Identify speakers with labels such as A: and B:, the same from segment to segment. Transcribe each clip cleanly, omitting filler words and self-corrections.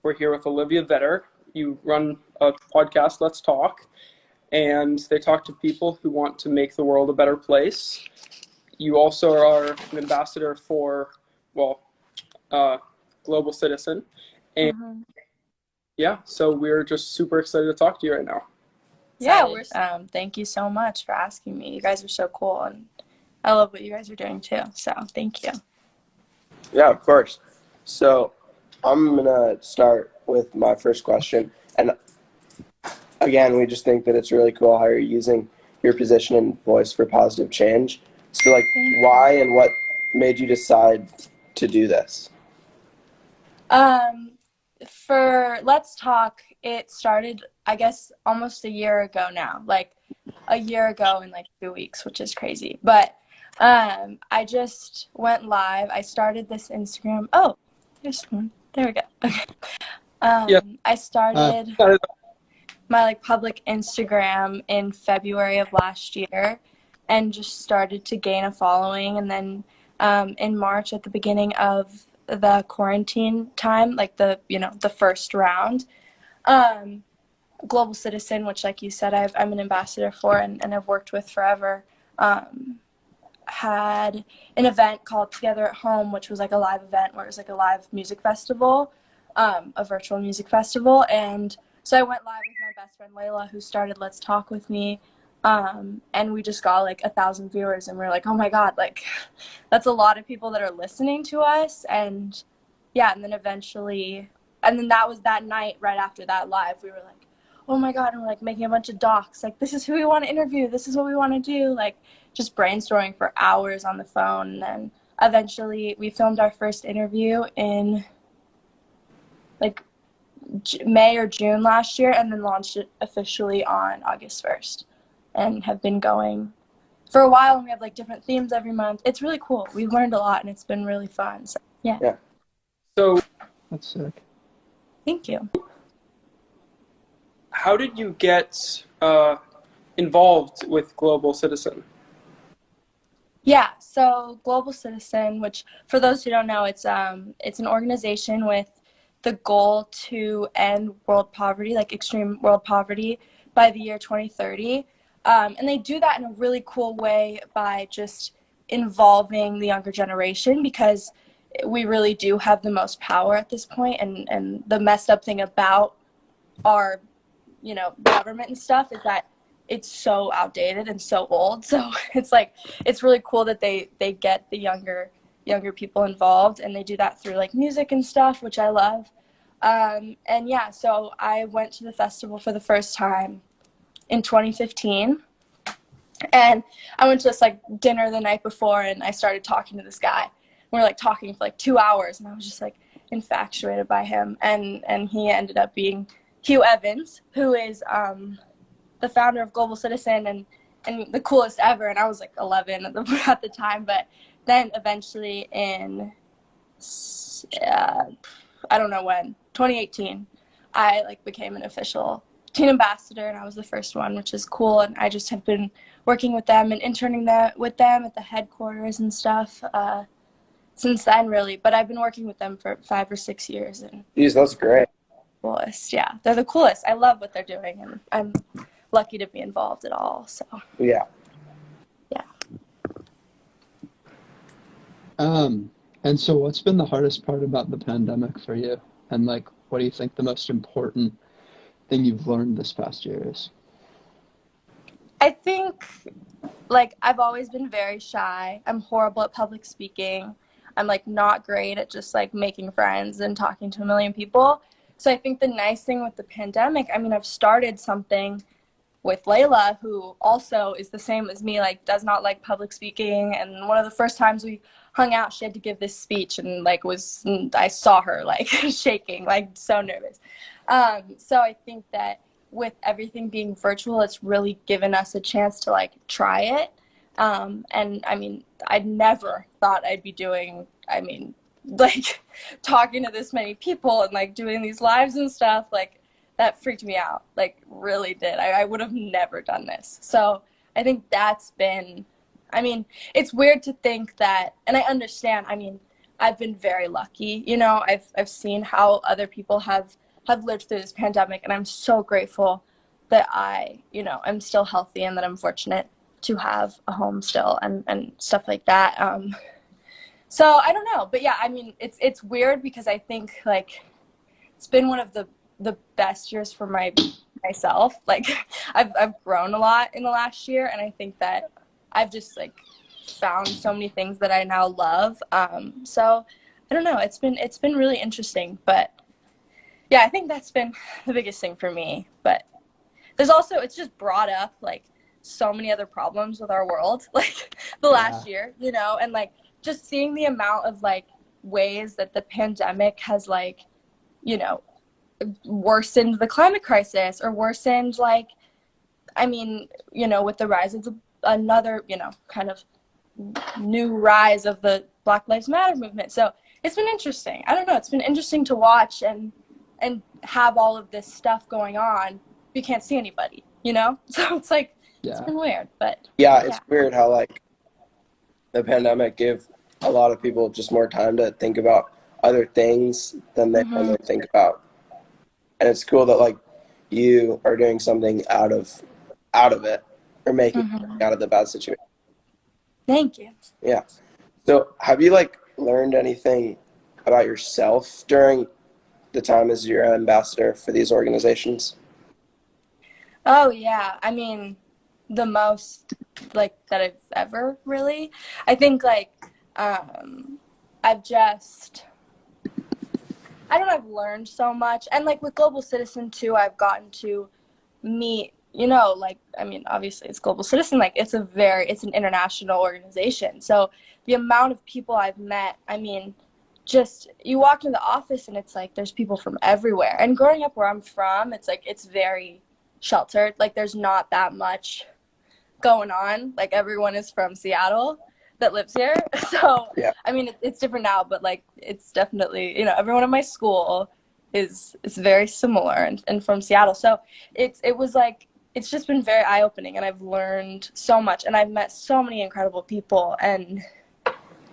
A: we're here with Olivia Vedder. You run a podcast, Let's Talk, and they talk to people who want to make the world a better place. You also are an ambassador for, Global Citizen. And yeah, so we're just super excited to talk to you right now.
B: Yeah, thank you so much for asking me. You guys are so cool, and I love what you guys are doing too, so thank you.
C: Yeah, of course. So I'm going to start with my first question. And again, we just think that it's really cool how you're using your position and voice for positive change. So, like, why and what made you decide to do this?
B: For Let's Talk, it started, I guess, almost a year ago now, like a year ago in like 2 weeks, which is crazy. But I just went live. I started this Instagram. Oh, there's one. There we go. Okay. I started my like public Instagram in February of last year and just started to gain a following. And then in March, at the beginning of the quarantine time, like the first round, Global Citizen, which like you said I'm an ambassador for and I've worked with forever, had an event called Together at Home, which was like a live event where it was like a live music festival, a virtual music festival. And so I went live with my best friend Layla, who started Let's Talk with me. And we just got like 1,000 viewers, and we're like, oh my God, like that's a lot of people that are listening to us. And yeah, and then eventually, and then that was that night right after that live, we were like, oh my God, and we're like making a bunch of docs, like this is who we want to interview, this is what we want to do, like just brainstorming for hours on the phone. And then eventually we filmed our first interview in like May or June last year, and then launched it officially on August 1st. And have been going for a while, and we have like different themes every month. It's really cool. We've learned a lot, and it's been really fun. So yeah.
A: So
D: that's sick.
B: Thank you.
A: How did you get involved with Global Citizen?
B: Yeah, so Global Citizen, which for those who don't know, it's an organization with the goal to end world poverty, like extreme world poverty, by the year 2030. And they do that in a really cool way by just involving the younger generation, because we really do have the most power at this point. And the messed up thing about our, government and stuff is that it's so outdated and so old. So it's really cool that they get the younger people involved, and they do that through like music and stuff, which I love. And yeah, so I went to the festival for the first time in 2015, and I went to this like dinner the night before, and I started talking to this guy. We were like talking for like 2 hours, and I was just like infatuated by him, and he ended up being Hugh Evans, who is the founder of Global Citizen and the coolest ever. And I was like 11 at the time, but then eventually in I don't know when, 2018, I like became an official teen ambassador, and I was the first one, which is cool. And I just have been working with them and interning with them at the headquarters and stuff since then, really. But I've been working with them for 5 or 6 years. And
C: Jeez, that's great.
B: Coolest, yeah, they're the coolest. I love what they're doing, and I'm lucky to be involved at all. So
C: yeah.
D: And so what's been the hardest part about the pandemic for you? And like, what do you think the most important thing you've learned this past year is?
B: I think, like, I've always been very shy. I'm horrible at public speaking. I'm like not great at just like making friends and talking to a million people. So I think the nice thing with the pandemic, I mean, I've started something with Layla, who also is the same as me, like does not like public speaking. And one of the first times we hung out, she had to give this speech, and like I saw her like shaking, like so nervous. So I think that with everything being virtual, it's really given us a chance to like try it. And I mean, I never thought I'd be doing, like talking to this many people and like doing these lives and stuff. Like that freaked me out, like really did. I would have never done this. So I think that's been, it's weird to think that, and I understand, I've been very lucky. You know, I've seen how other people have lived through this pandemic, and I'm so grateful that I, you know, I'm still healthy and that I'm fortunate to have a home still and stuff like that. So I don't know, but yeah, I mean, it's weird because I think like it's been one of the best years for myself. Like I've grown a lot in the last year, and I think that I've just like found so many things that I now love. So I don't know, it's been really interesting, but yeah, I think that's been the biggest thing for me. But there's also, it's just brought up like so many other problems with our world, like the last year, you know, and like just seeing the amount of like ways that the pandemic has like, you know, worsened the climate crisis or worsened like, I mean, you know, with the rise of another, you know, kind of new rise of the Black Lives Matter movement. So it's been interesting. I don't know. It's been interesting to watch and have all of this stuff going on. You can't see anybody, you know? So it's like, it's been weird, but.
C: Yeah, it's weird how like the pandemic gave a lot of people just more time to think about other things than they normally think about. And it's cool that like you are doing something out of it or making something out of the bad situation.
B: Thank you.
C: Yeah. So have you like learned anything about yourself during the time as your ambassador for these organizations?
B: Oh yeah. I mean, the most like that I've ever really. I think like I've just, I don't know, I've learned so much. And like with Global Citizen too, I've gotten to meet, you know, like, I mean, obviously it's Global Citizen, like it's an international organization. So the amount of people I've met, I mean, just you walk into the office and it's like there's people from everywhere. And growing up where I'm from, it's like it's very sheltered. Like there's not that much going on. Like everyone is from Seattle that lives here. So
C: yeah.
B: I mean, it's different now, but like it's definitely, you know, everyone in my school is very similar and from Seattle. So it was like, it's just been very eye-opening, and I've learned so much, and I've met so many incredible people and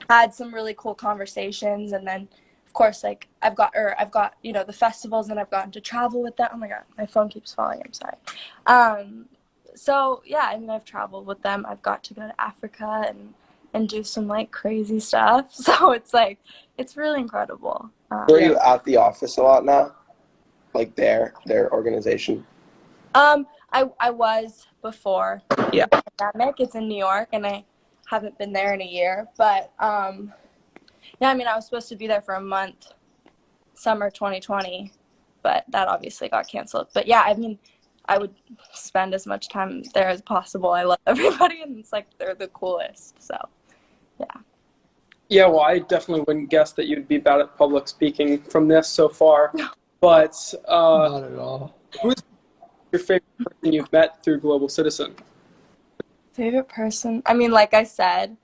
B: had some really cool conversations. And then of course, like I've got, you know, the festivals, and I've gotten to travel with them. Oh my God, my phone keeps falling. I'm sorry. So yeah, I mean, I've traveled with them. I've got to go to Africa and do some like crazy stuff. So it's like, it's really incredible.
C: Are you at the office a lot now? Like their organization?
B: I was before the pandemic. It's in New York, and I haven't been there in a year. But yeah, I mean, I was supposed to be there for a month, summer 2020, but that obviously got canceled. But yeah, I mean, I would spend as much time there as possible. I love everybody, and it's like they're the coolest. So yeah.
A: Yeah, well, I definitely wouldn't guess that you'd be bad at public speaking from this so far. But
D: not at all.
A: Who's your favorite person you've met through Global Citizen?
B: Favorite person? I mean, like I said,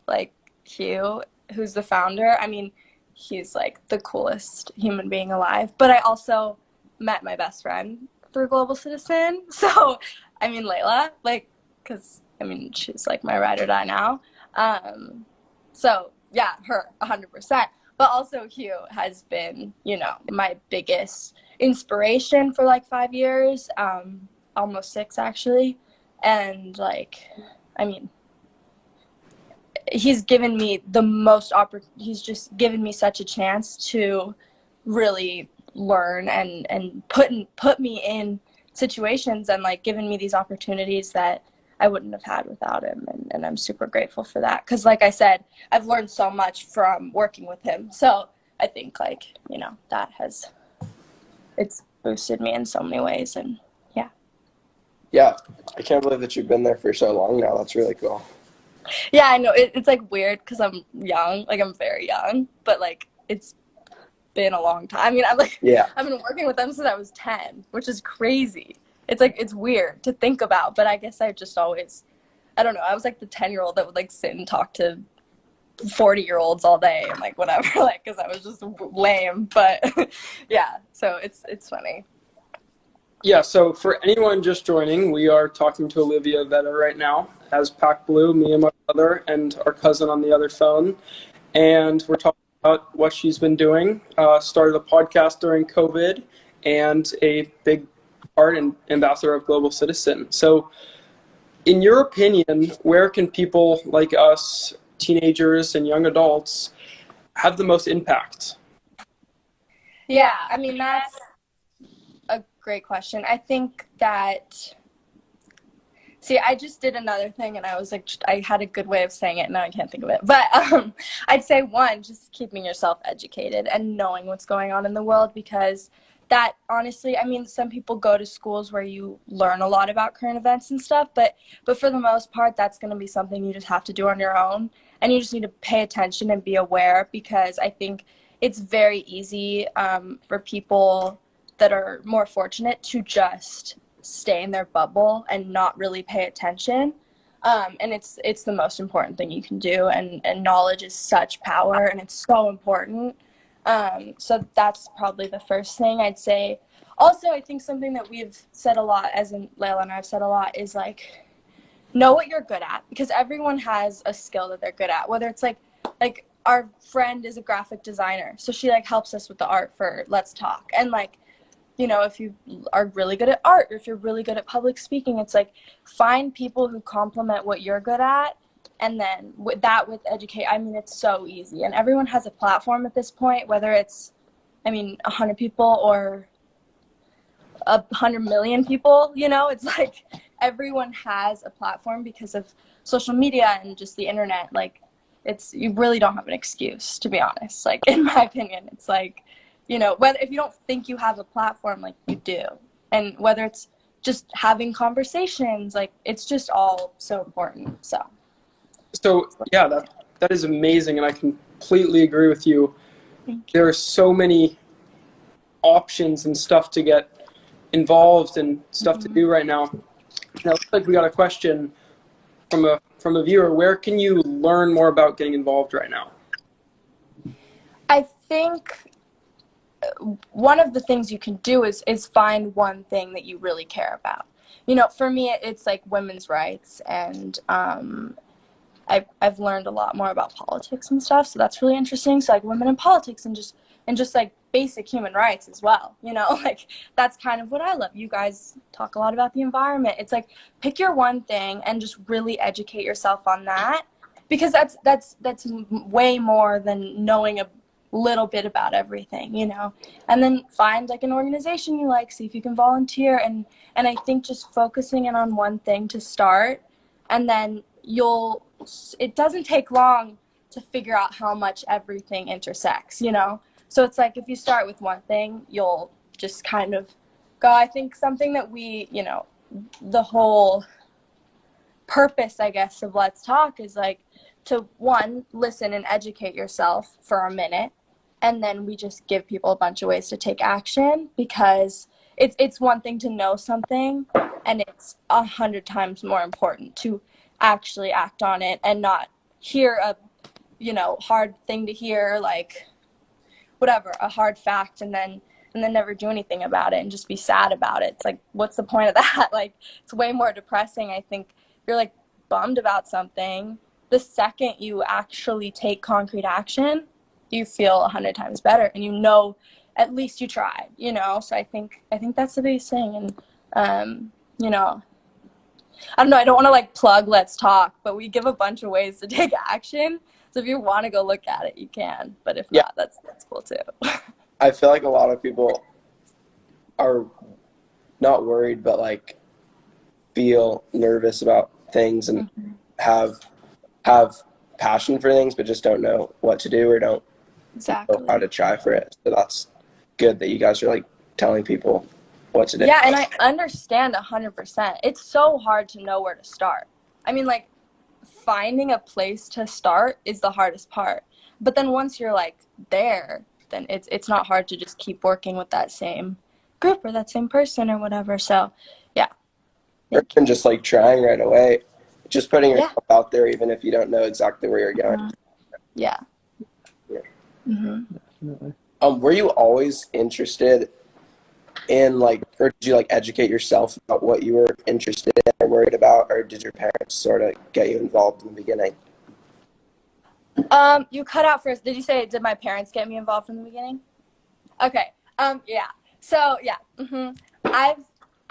B: like Hugh, who's the founder. I mean, he's like the coolest human being alive. But I also met my best friend through Global Citizen. So, I mean, Layla, like, because, I mean, she's like my ride or die now. So, yeah, her, 100%. But also Hugh has been, you know, my biggest inspiration for like 5 years, almost 6 actually. And like, I mean, he's given me the most he's just given me such a chance to really learn and put me in situations and like given me these opportunities that I wouldn't have had without him, and I'm super grateful for that, because like I said, I've learned so much from working with him. So I think like, you know, it's boosted me in so many ways. And
C: Yeah, I can't believe that you've been there for so long now. That's really cool.
B: yeah, I know it's like weird because I'm young, like I'm very young, but like it's been a long time. I mean, I've been working with them since I was 10, which is crazy. It's like, it's weird to think about, but I guess I just always, I don't know, I was like the 10-year-old that would like sit and talk to 40-year-olds all day and like whatever, like, because I was just lame. But yeah, so it's funny.
A: Yeah, so for anyone just joining, we are talking to Olivia Vedder right now as PacBleu, me and my brother, and our cousin on the other phone. And we're talking about what she's been doing. Started a podcast during COVID and a big part and ambassador of Global Citizen. So in your opinion, where can people like us, teenagers and young adults, have the most impact?
B: Yeah, I mean, that's a great question. I think that, see, I just did another thing and I was like, I had a good way of saying it. Now I can't think of it. But I'd say one, just keeping yourself educated and knowing what's going on in the world, because that honestly, I mean, some people go to schools where you learn a lot about current events and stuff, but for the most part, that's going to be something you just have to do on your own. And you just need to pay attention and be aware, because I think it's very easy for people that are more fortunate to just stay in their bubble and not really pay attention. And it's the most important thing you can do. And knowledge is such power, and it's so important. So that's probably the first thing I'd say. Also, I think something that we've said a lot, as in Layla and I've said a lot, is like, know what you're good at, because everyone has a skill that they're good at, whether it's like our friend is a graphic designer, so she like helps us with the art for Let's Talk. And like, you know, if you are really good at art, or if you're really good at public speaking, it's like, find people who complement what you're good at. And then with educate, I mean, it's so easy, and everyone has a platform at this point, whether it's, I mean, 100 people or 100 million people, you know, it's like everyone has a platform because of social media and just the internet. Like, you really don't have an excuse, to be honest. Like, in my opinion, it's like, you know, whether, if you don't think you have a platform, like, you do. And whether it's just having conversations, like, it's just all so important.
A: So yeah, that is amazing, and I completely agree with you. There are so many options and stuff to get involved and stuff to do right now. Now, it looks like we got a question from a viewer. Where can you learn more about getting involved right now?
B: I think one of the things you can do is find one thing that you really care about. You know, for me, it's like women's rights, and I've learned a lot more about politics and stuff, so that's really interesting. So like women in politics and just like basic human rights as well, you know, like that's kind of what I love. You guys talk a lot about the environment. It's like, pick your one thing and just really educate yourself on that, because that's way more than knowing a little bit about everything, you know. And then find like an organization you like, see if you can volunteer, and I think just focusing in on one thing to start, and then it doesn't take long to figure out how much everything intersects, you know. So it's like, if you start with one thing, you'll just kind of go. I think something that we, you know, the whole purpose, I guess, of Let's Talk is like to, one, listen and educate yourself for a minute, and then we just give people a bunch of ways to take action, because it's one thing to know something, and it's 100 times more important to actually act on it and not hear a, you know, hard thing to hear, like whatever, a hard fact, and then never do anything about it and just be sad about it. It's like, what's the point of that? Like, it's way more depressing. I think if you're like bummed about something, the second you actually take concrete action, you feel 100 times better, and you know, at least you tried, you know. So I think that's the biggest thing. And you know, I don't know, I don't want to like plug Let's Talk, but we give a bunch of ways to take action. So if you want to go look at it, you can. But if not, that's cool too.
C: I feel like a lot of people are not worried, but like feel nervous about things and have passion for things, but just don't know what to do or don't know how to try for it. So that's good that you guys are like telling people what to do.
B: Yeah, and I understand 100%. It's so hard to know where to start. I mean, like, finding a place to start is the hardest part. But then once you're like there, then it's not hard to just keep working with that same group or that same person or whatever. So yeah.
C: Or even just like trying right away, just putting yourself out there, even if you don't know exactly where you're going.
B: Yeah.
D: Definitely.
C: Were you always interested in like, or did you like educate yourself about what you were interested in or worried about, or did your parents sort of get you involved in the beginning?
B: You cut out first. Did you say, did my parents get me involved from the beginning? Okay. Yeah. So yeah.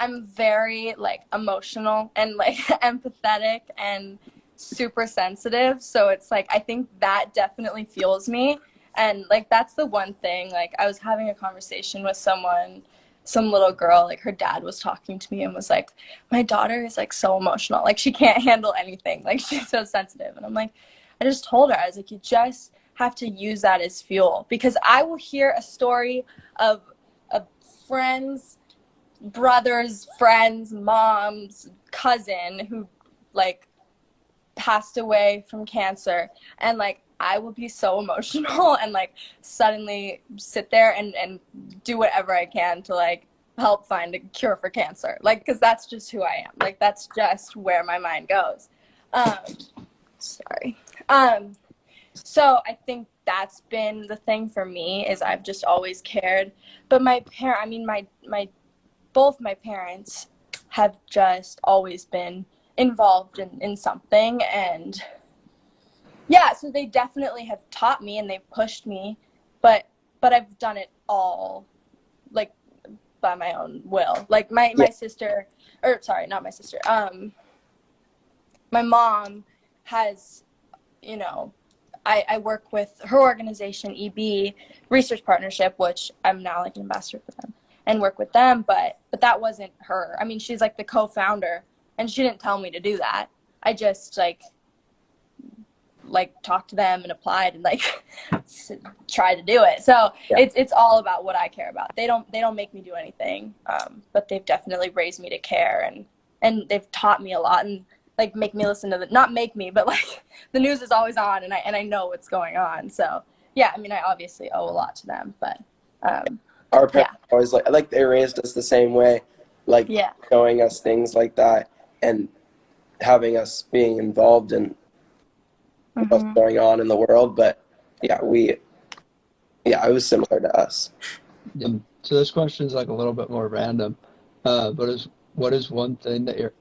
B: I'm very like emotional and like empathetic and super sensitive. So it's like, I think that definitely fuels me. And like, that's the one thing, like I was having a conversation with someone, some little girl, like her dad was talking to me and was like, my daughter is like so emotional. Like she can't handle anything. Like she's so sensitive. And I'm like, I just told her, I was like, you just have to use that as fuel, because I will hear a story of friends, brothers, friends, mom's cousin who like passed away from cancer, and like I will be so emotional and like suddenly sit there and do whatever I can to like help find a cure for cancer, like because that's just who I am. Like that's just where my mind goes. um sorry. So I think that's been the thing for me, is I've just always cared. But my both my parents have just always been involved in something, and yeah, so they definitely have taught me and they've pushed me, but I've done it all like by my own will. Like my sister, or sorry, not my sister, my mom has, you know, I work with her organization, EB Research Partnership, which I'm now like an ambassador for them, and work with them, but that wasn't her. I mean, she's like the co-founder, and she didn't tell me to do that. I just like talked to them and applied and like tried to do it. So it's all about what I care about. They don't make me do anything, but they've definitely raised me to care, and they've taught me a lot, and like make me listen to not make me, but like the news is always on, and I know what's going on. So yeah, I mean, I obviously owe a lot to them, but
C: our parents always like they raised us the same way, like showing us things like that and having us being involved in what's going on in the world. But it was similar to us.
D: So this question is like a little bit more random, but what is one thing that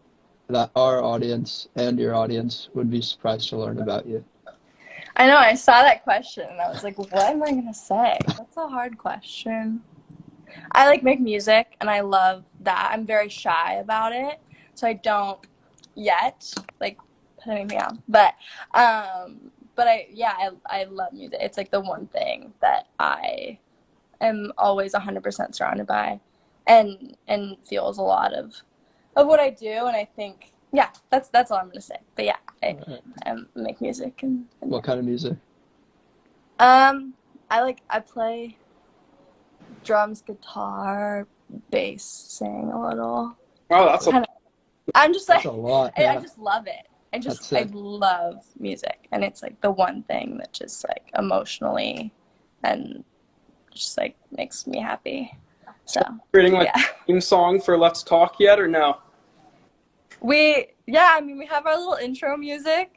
D: our audience and your audience would be surprised to learn about you?
B: I know, I saw that question and I was like, what am I gonna say? That's a hard question. I like make music and I love that. I'm very shy about it, so I don't yet like put anything out. But I love music. It's like the one thing that I am always 100% surrounded by, and feels a lot of what I do. And I think that's all I'm gonna say. But I make music and
D: what kind of music?
B: I play drums, guitar, bass, sing a little.
A: Wow, that's
B: I'm just like,
D: a lot.
B: I just love it. I love music, and it's like the one thing that just like emotionally and just like makes me happy. So
A: creating like a theme song for Let's Talk yet, or no?
B: We have our little intro music,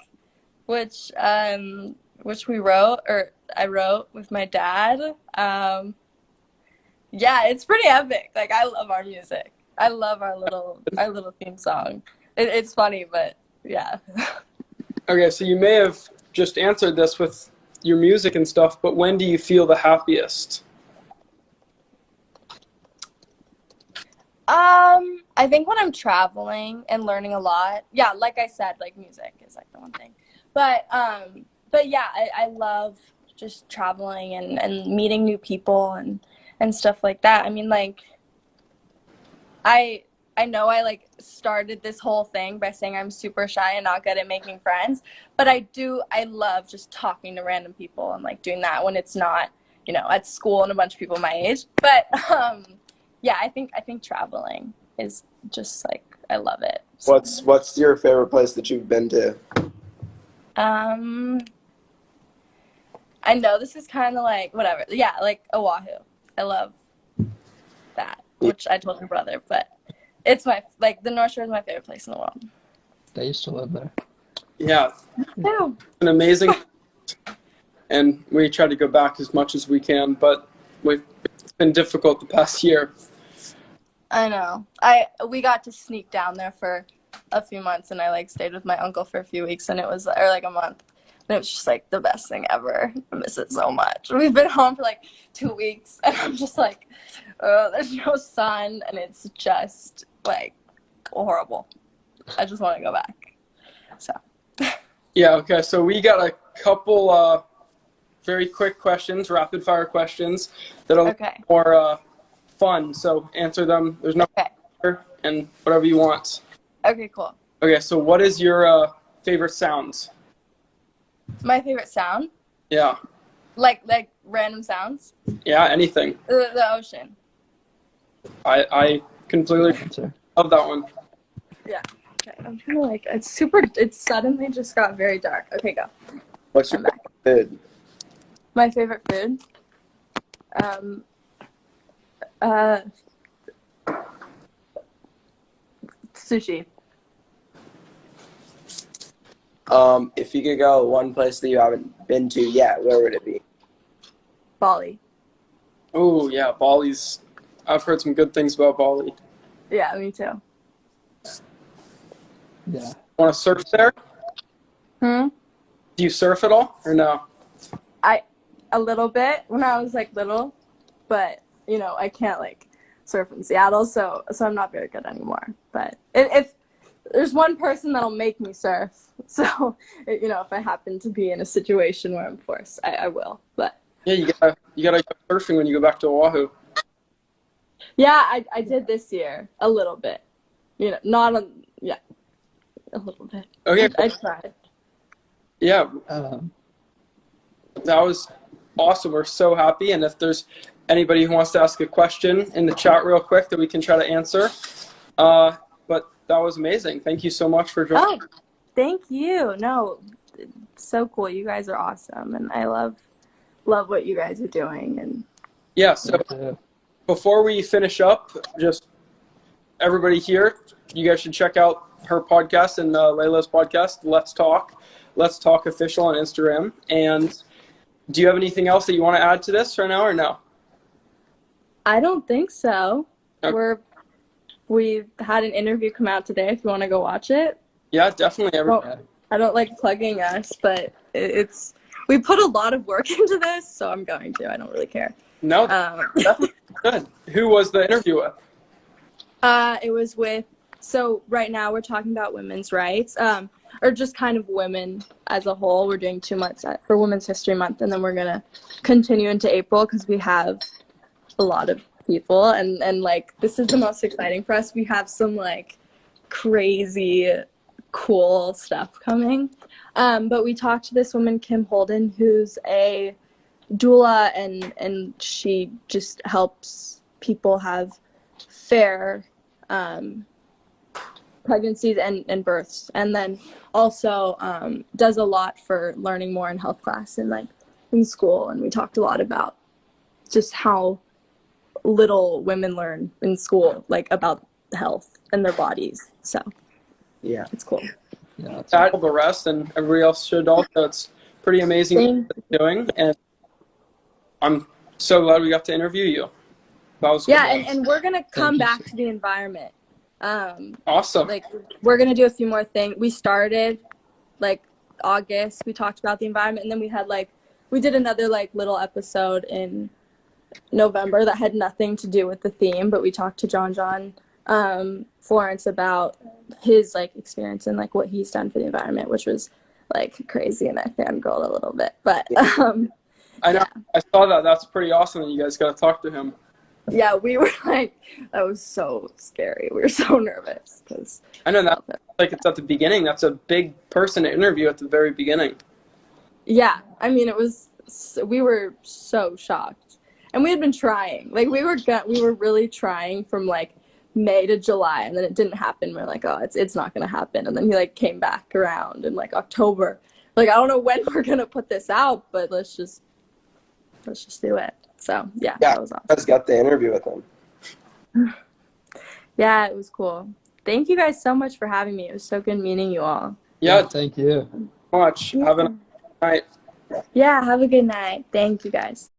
B: which I wrote with my dad. It's pretty epic. Like I love our music. I love our little theme song. It's funny, but yeah.
A: Okay, so you may have just answered this with your music and stuff, but when do you feel the happiest?
B: I think when I'm traveling and learning a lot. Yeah, like I said, like music is like the one thing. But yeah, I love just traveling and meeting new people and stuff like that. I mean, like I know I like started this whole thing by saying I'm super shy and not good at making friends, but I love just talking to random people and like doing that when it's not, at school and a bunch of people my age. But I think traveling is just like I love it. So.
C: What's your favorite place that you've been to?
B: I know this is kind of like whatever. Yeah, like Oahu. I love that, which I told my brother, but it's the North Shore is my favorite place in the world.
D: They used to live there.
A: Yeah. An amazing, and we try to go back as much as we can, but it's been difficult the past year.
B: I know. We got to sneak down there for a few months, and I like stayed with my uncle for a few weeks, and it was, or like a month. And it was just like the best thing ever. I miss it so much. We've been home for like 2 weeks, and I'm just like, there's no sun, and it's just like horrible. I just want to go back. So.
A: Yeah, okay, so we got a couple very quick questions, rapid fire questions that are
B: Okay.
A: more fun. So answer them. There's no pressure, and whatever you want.
B: Okay, cool.
A: Okay, so what is your favorite sounds?
B: My favorite sound?
A: Yeah.
B: Like random sounds?
A: Yeah, anything.
B: The ocean.
A: I completely
D: Answer.
A: love that one.
B: Yeah. Okay. I'm trying to it suddenly just got very dark. Okay, go.
C: What's your
B: I'm back.
C: food?
B: My favorite food? Sushi.
C: If you could go one place that you haven't been to yet, where would it be?
B: Bali.
A: Oh, yeah, Bali's. I've heard some good things about Bali.
B: Yeah, me too.
D: Yeah.
A: Want to surf there?
B: Hmm?
A: Do you surf at all or no?
B: A little bit when I was like little, but I can't like surf in Seattle, so I'm not very good anymore. But if there's one person that'll make me surf, so if I happen to be in a situation where I'm forced, I will. But
A: Yeah, you gotta go surfing when you go back to Oahu.
B: yeah, I did this year a little bit. Not a little bit.
A: Okay.
B: I tried.
A: Yeah,
D: Um,
A: that was awesome. We're so happy. And if there's anybody who wants to ask a question in the chat real quick that we can try to answer. But that was amazing. Thank you so much for joining.
B: Oh, thank you. No, it's so cool. You guys are awesome, and I love what you guys are doing. And
A: Yeah, so before we finish up, just everybody here, you guys should check out her podcast and Layla's podcast, Let's Talk Official on Instagram. And do you have anything else that you want to add to this right now or no?
B: I don't think so.
A: Okay.
B: We've had an interview come out today. If you want to go watch it.
A: Yeah, definitely.
B: I don't like plugging us, but we put a lot of work into this, so I'm going to. I don't really care.
A: No, that's good. Who was the interview with?
B: It was so right now we're talking about women's rights, or just kind of women as a whole. We're doing 2 months for Women's History Month, and then we're going to continue into April because we have a lot of people, and like this is the most exciting for us. We have some like crazy cool stuff coming. But we talked to this woman, Kim Holden, who's a doula, and she just helps people have fair pregnancies and births, and then also does a lot for learning more in health class and like in school. And we talked a lot about just how little women learn in school, like about health and their bodies. So
C: Yeah.
B: it's cool.
D: yeah,
A: All the rest, and everybody else should also. It's pretty amazing what you're doing, and I'm so glad we got to interview you. That was
B: Yeah,
A: good.
B: and we're gonna come
D: you.
B: back to the environment.
A: Awesome.
B: Like we're gonna do a few more things. We started like August. We talked about the environment, and then we did another like little episode in November that had nothing to do with the theme, but we talked to John Florence about his like experience and like what he's done for the environment, which was like crazy, and I fangirled a little bit. But
A: I know. I saw that. That's pretty awesome that you guys got to talk to him.
B: yeah, we were like, that was so scary. We were so nervous because
A: I know that. Like it's at the beginning. That's a big person to interview at the very beginning.
B: yeah, I mean we were so shocked, and we had been trying. Like we were really trying from like May to July, and then it didn't happen. We're like, oh, it's not gonna happen. And then he like came back around in like October. Like I don't know when we're gonna put this out, but let's just do it. So yeah, that was awesome.
C: I just got the interview with him.
B: Yeah, it was cool. Thank you guys so much for having me. It was so good meeting you all.
A: Yeah,
D: thank you.
A: so much. Have a nice night.
B: Yeah, have a good night. Thank you guys.